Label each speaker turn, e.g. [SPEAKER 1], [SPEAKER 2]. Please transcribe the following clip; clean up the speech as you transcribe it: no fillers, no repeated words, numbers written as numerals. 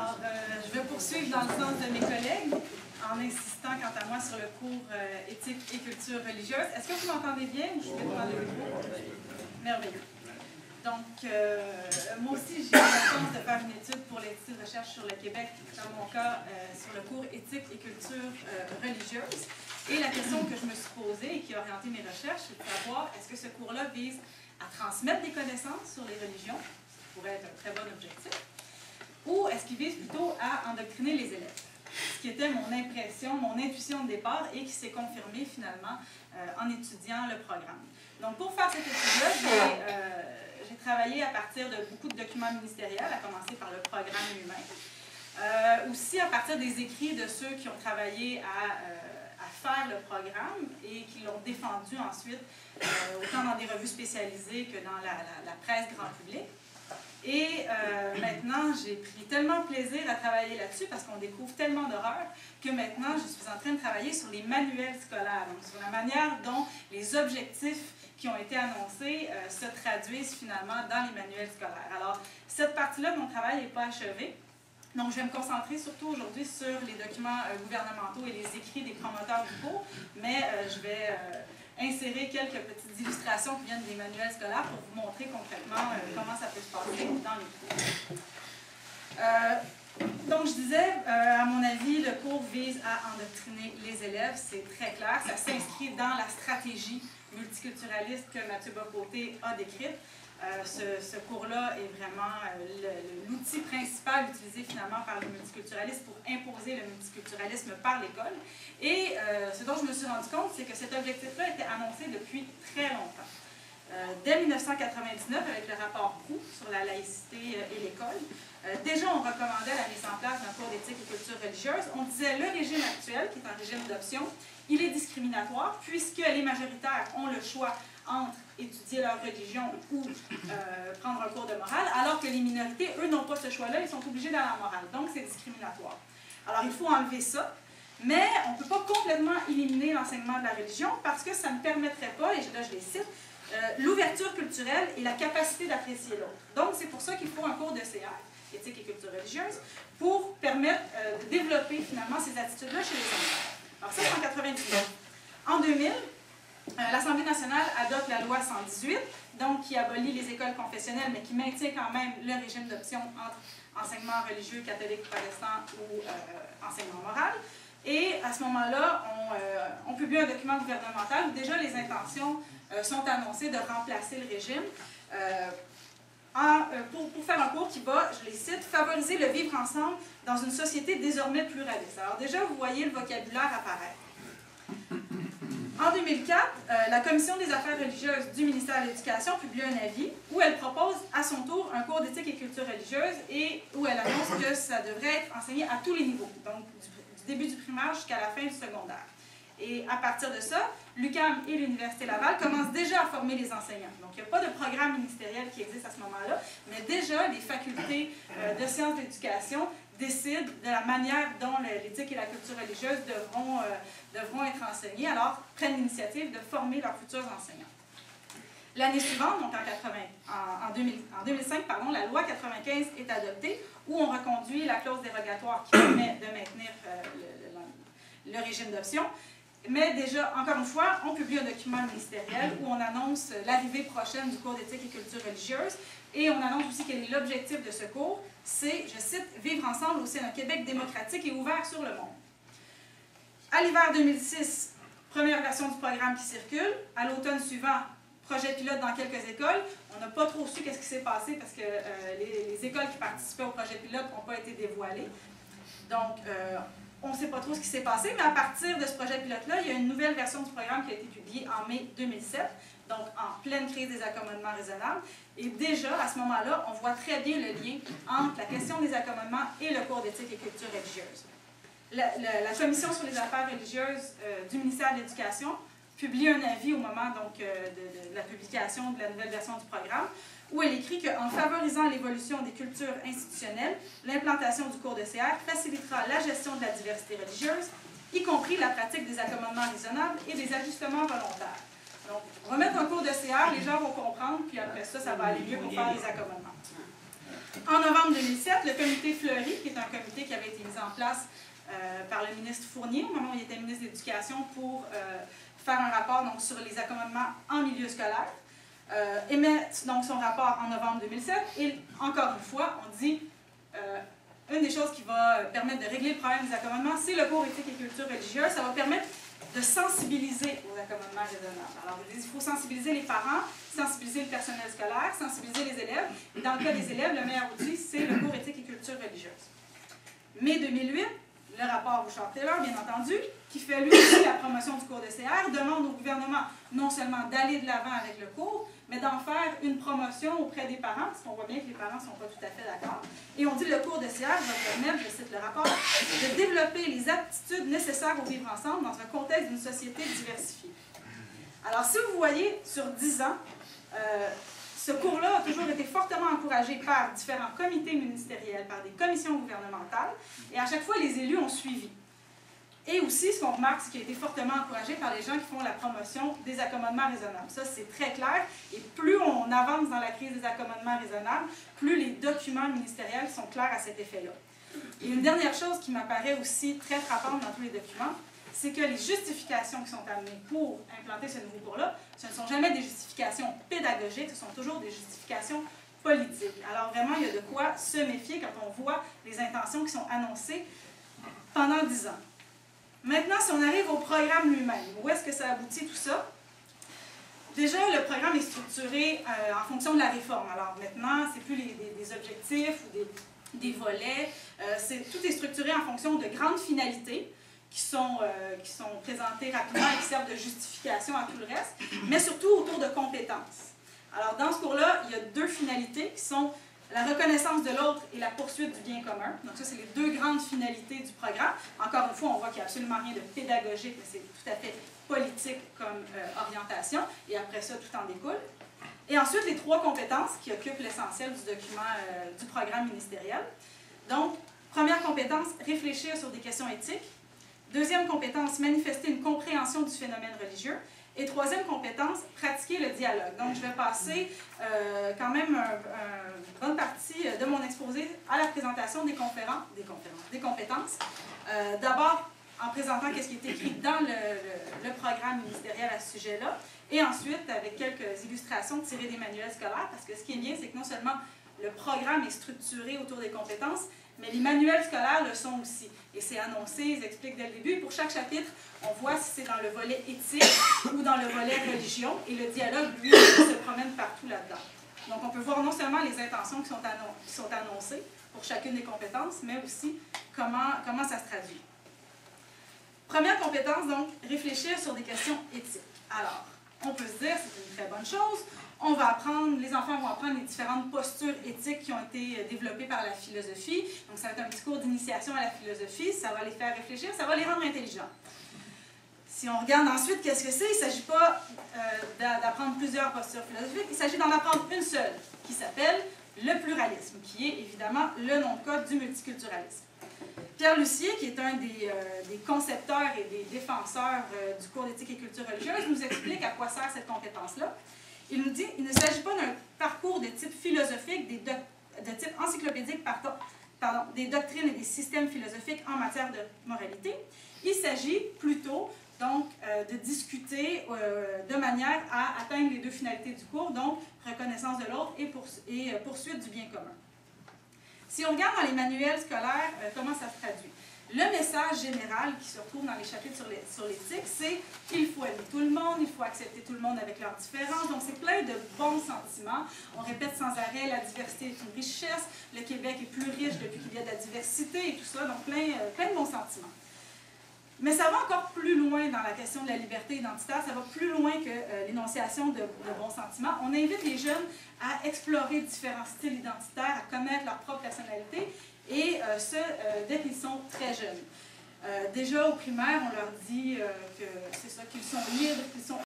[SPEAKER 1] Alors, je vais poursuivre dans le sens de mes collègues en insistant quant à moi sur le cours éthique et culture religieuse. Est-ce que vous m'entendez bien ou je vais demander le micro? Merveilleux. Donc, moi aussi, j'ai eu la chance de faire une étude pour l'Institut de recherche sur le Québec, dans mon cas, sur le cours éthique et culture religieuse. Et la question que je me suis posée et qui a orienté mes recherches, c'est de savoir, est-ce que ce cours-là vise à transmettre des connaissances sur les religions, ce qui pourrait être un très bon objectif, ou est-ce qu'il vise plutôt à endoctriner les élèves? Ce qui était mon impression, mon intuition de départ et qui s'est confirmée finalement en étudiant le programme. Donc, pour faire cette étude-là, j'ai travaillé à partir de beaucoup de documents ministériels, à commencer par le programme lui-même. Aussi à partir des écrits de ceux qui ont travaillé à faire le programme et qui l'ont défendu ensuite, autant dans des revues spécialisées que dans la presse grand public. Et maintenant, j'ai pris tellement plaisir à travailler là-dessus parce qu'on découvre tellement d'horreurs que maintenant, je suis en train de travailler sur les manuels scolaires, donc sur la manière dont les objectifs qui ont été annoncés se traduisent finalement dans les manuels scolaires. Alors, cette partie-là de mon travail n'est pas achevée. Donc, je vais me concentrer surtout aujourd'hui sur les documents gouvernementaux et les écrits des promoteurs du cours, mais je vais insérer quelques petites illustrations qui viennent des manuels scolaires pour vous montrer concrètement comment ça peut se passer dans les cours. Donc, je disais, à mon avis, le cours vise à endoctriner les élèves, c'est très clair, ça s'inscrit dans la stratégie multiculturaliste que Mathieu Bocoté a décrite. Ce cours-là est vraiment l'outil principal utilisé finalement par les multiculturalistes pour imposer le multiculturalisme par l'école. Et ce dont je me suis rendu compte, c'est que cet objectif-là était annoncé depuis très longtemps. Dès 1999, avec le rapport Proulx sur la laïcité et l'école, déjà on recommandait la mise en place d'un cours d'éthique et culture religieuse. On disait le régime actuel, qui est un régime d'option, il est discriminatoire puisque les majoritaires ont le choix entre étudier leur religion ou prendre un cours de morale, alors que les minorités, eux, n'ont pas ce choix-là, ils sont obligés d'aller en morale. Donc, c'est discriminatoire. Alors, il faut enlever ça, mais on ne peut pas complètement éliminer l'enseignement de la religion parce que ça ne permettrait pas, et là je les cite, l'ouverture culturelle et la capacité d'apprécier l'autre. Donc, c'est pour ça qu'il faut un cours de CR, éthique et culture religieuse, pour permettre de développer finalement ces attitudes-là chez les enfants. Alors, ça, c'est en 1999. En 2000, l'Assemblée nationale adopte la loi 118, donc qui abolit les écoles confessionnelles, mais qui maintient quand même le régime d'option entre enseignement religieux, catholique, protestant ou enseignement moral. Et à ce moment-là, on publie un document gouvernemental où déjà les intentions sont annoncées de remplacer le régime pour faire un cours qui va, je les cite, favoriser le vivre ensemble dans une société désormais pluraliste. Alors déjà, vous voyez le vocabulaire apparaître. En 2004, la Commission des affaires religieuses du ministère de l'Éducation publie un avis où elle propose à son tour un cours d'éthique et culture religieuse et où elle annonce que ça devrait être enseigné à tous les niveaux, donc du début du primaire jusqu'à la fin du secondaire. Et à partir de ça, l'UQAM et l'Université Laval commencent déjà à former les enseignants. Donc, il n'y a pas de programme ministériel qui existe à ce moment-là, mais déjà, les facultés de sciences de l'éducation décident de la manière dont l'éthique et la culture religieuse devront être enseignées, alors prennent l'initiative de former leurs futurs enseignants. L'année suivante, donc en 2005, la loi 95 est adoptée, où on reconduit la clause dérogatoire qui permet de maintenir le régime d'option. Mais déjà, encore une fois, on publie un document ministériel où on annonce l'arrivée prochaine du cours d'éthique et culture religieuse et on annonce aussi quel est l'objectif de ce cours. C'est, je cite, « Vivre ensemble au sein d'un Québec démocratique et ouvert sur le monde ». À l'hiver 2006, première version du programme qui circule. À l'automne suivant, projet pilote dans quelques écoles. On n'a pas trop su qu'est-ce qui s'est passé parce que les écoles qui participaient au projet pilote n'ont pas été dévoilées. Donc, on ne sait pas trop ce qui s'est passé, mais à partir de ce projet pilote-là, il y a une nouvelle version du programme qui a été publiée en mai 2007, donc en pleine crise des accommodements raisonnables. Et déjà, à ce moment-là, on voit très bien le lien entre la question des accommodements et le cours d'éthique et culture religieuse. La Commission sur les affaires religieuses du ministère de l'Éducation publie un avis au moment donc, de la publication de la nouvelle version du programme, où elle écrit qu'en favorisant l'évolution des cultures institutionnelles, l'implantation du cours de CR facilitera la gestion de la diversité religieuse, y compris la pratique des accommodements raisonnables et des ajustements volontaires. Donc, on va mettre un cours de CR, les gens vont comprendre, puis après ça, ça va aller mieux pour faire des accommodements. En novembre 2007, le comité Fleury, qui est un en place par le ministre Fournier, au moment où il était ministre de l'Éducation, pour faire un rapport donc, sur les accommodements en milieu scolaire. Émet donc son rapport en novembre 2007 et encore une fois, on dit une des choses qui va permettre de régler le problème des accommodements, c'est le cours éthique et culture religieuse. Ça va permettre de sensibiliser aux accommodements raisonnables. Alors, il faut sensibiliser les parents, sensibiliser le personnel scolaire, sensibiliser les élèves. Et dans le cas des élèves, le meilleur outil, c'est le cours éthique et culture religieuse. Mai 2008, le rapport Bouchard-Taylor, bien entendu, qui fait lui aussi la promotion du cours de CR, demande au gouvernement non seulement d'aller de l'avant avec le cours, mais d'en faire une promotion auprès des parents, parce qu'on voit bien que les parents ne sont pas tout à fait d'accord. Et on dit que le cours de CR va permettre, je cite le rapport, de développer les aptitudes nécessaires au vivre ensemble dans un contexte d'une société diversifiée. Alors, si vous voyez, sur 10 ans, ce cours-là a toujours été fortement encouragé par différents comités ministériels, par des commissions gouvernementales, et à chaque fois, les élus ont suivi. Et aussi, ce qu'on remarque, c'est qu'il a été fortement encouragé par les gens qui font la promotion des accommodements raisonnables. Ça, c'est très clair. Et plus on avance dans la crise des accommodements raisonnables, plus les documents ministériels sont clairs à cet effet-là. Et une dernière chose qui m'apparaît aussi très frappante dans tous les documents, c'est que les justifications qui sont amenées pour implanter ce nouveau cours-là, ce ne sont jamais des justifications pédagogiques, ce sont toujours des justifications politiques. Alors vraiment, il y a de quoi se méfier quand on voit les intentions qui sont annoncées pendant 10 ans. Maintenant, si on arrive au programme lui-même, où est-ce que ça aboutit tout ça? Déjà, le programme est structuré en fonction de la réforme. Alors maintenant, ce n'est plus des objectifs ou des volets. Tout est structuré en fonction de grandes finalités qui sont présentées rapidement et qui servent de justification à tout le reste, mais surtout autour de compétences. Alors dans ce cours-là, il y a 2 finalités qui sont la reconnaissance de l'autre et la poursuite du bien commun. Donc ça, c'est les 2 grandes finalités du programme. Encore une fois, on voit qu'il n'y a absolument rien de pédagogique, mais c'est tout à fait politique comme orientation. Et après ça, tout en découle. Et ensuite, les 3 compétences qui occupent l'essentiel du document du programme ministériel. Donc, première compétence, réfléchir sur des questions éthiques. Deuxième compétence, manifester une compréhension du phénomène religieux. Et troisième compétence, pratiquer le dialogue. Donc, je vais passer quand même une bonne partie de mon exposé à la présentation des compétences. D'abord, en présentant ce qui est écrit dans le programme ministériel à ce sujet-là, et ensuite avec quelques illustrations tirées des manuels scolaires, parce que ce qui est bien, c'est que non seulement le programme est structuré autour des compétences, mais les manuels scolaires le sont aussi. Et c'est annoncé, ils expliquent dès le début. Et pour chaque chapitre, on voit si c'est dans le volet éthique ou dans le volet religion. Et le dialogue, lui, se promène partout là-dedans. Donc, on peut voir non seulement les intentions qui sont annoncées pour chacune des compétences, mais aussi comment ça se traduit. Première compétence, donc, réfléchir sur des questions éthiques. Alors, on peut se dire, c'est une très bonne chose. On va apprendre, les enfants vont apprendre les différentes postures éthiques qui ont été développées par la philosophie. Donc, ça va être un petit cours d'initiation à la philosophie. Ça va les faire réfléchir, ça va les rendre intelligents. Si on regarde ensuite, qu'est-ce que c'est? Il ne s'agit pas d'apprendre plusieurs postures philosophiques. Il s'agit d'en apprendre une seule, qui s'appelle le pluralisme, qui est évidemment le nom de code du multiculturalisme. Pierre Lussier, qui est un des concepteurs et des défenseurs du cours d'éthique et culture religieuse, nous explique à quoi sert cette compétence-là. Il nous dit qu'il ne s'agit pas d'un parcours de type philosophique, de type encyclopédique, des doctrines et des systèmes philosophiques en matière de moralité. Il s'agit plutôt donc de discuter de manière à atteindre les 2 finalités du cours, donc reconnaissance de l'autre et poursuite du bien commun. Si on regarde dans les manuels scolaires, comment ça se traduit? Le message général qui se retrouve dans les chapitres sur l'éthique, c'est qu'il faut aimer tout le monde, il faut accepter tout le monde avec leurs différences. Donc, c'est plein de bons sentiments. On répète sans arrêt, la diversité est une richesse, le Québec est plus riche depuis qu'il y a de la diversité et tout ça. Donc, plein de bons sentiments. Mais ça va encore plus loin dans la question de la liberté identitaire, ça va plus loin que l'énonciation de bons sentiments. On invite les jeunes à explorer différents styles identitaires, à connaître leur propre personnalité, et dès qu'ils sont très jeunes. Déjà au primaire, on leur dit que c'est ça, qu'ils sont libres, qu'ils sont